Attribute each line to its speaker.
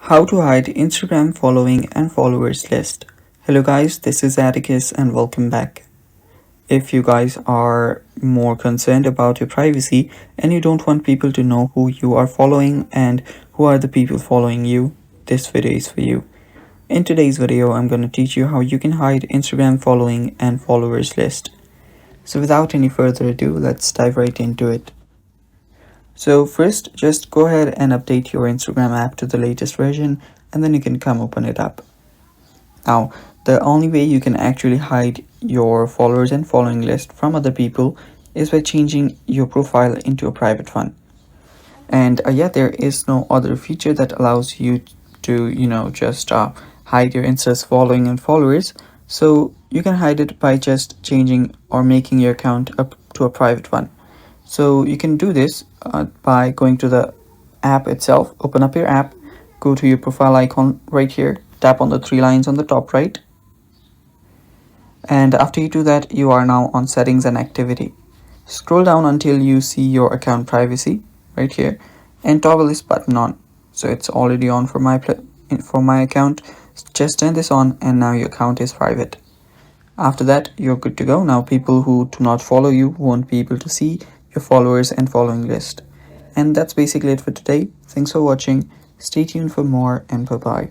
Speaker 1: How to hide Instagram following and followers list. Hello guys, this is Atticus and welcome back. If you guys are more concerned about your privacy and you don't want people to know who you are following and who are the people following you, this video is for you. In today's video, I'm going to teach you how you can hide Instagram following and followers list. So without any further ado, let's dive right into it. So first, just go ahead and update your Instagram app to the latest version and then you can come open it up. Now, the only way you can actually hide your followers and following list from other people is by changing your profile into a private one. And there is no other feature that allows you to, just hide your Insta's following and followers. So you can hide it by just changing or making your account up to a private one. So you can do this by going to the app itself, open up your app, go to your profile icon right here, tap on the three lines on the top right. And after you do that, you are now on settings and activity. Scroll down until you see your account privacy right here and toggle this button on. So it's already on for my account. Just turn this on and now your account is private. After that, you're good to go. Now people who do not follow you won't be able to see your followers and following list. And that's basically it for today. Thanks for watching. Stay tuned for more and bye bye.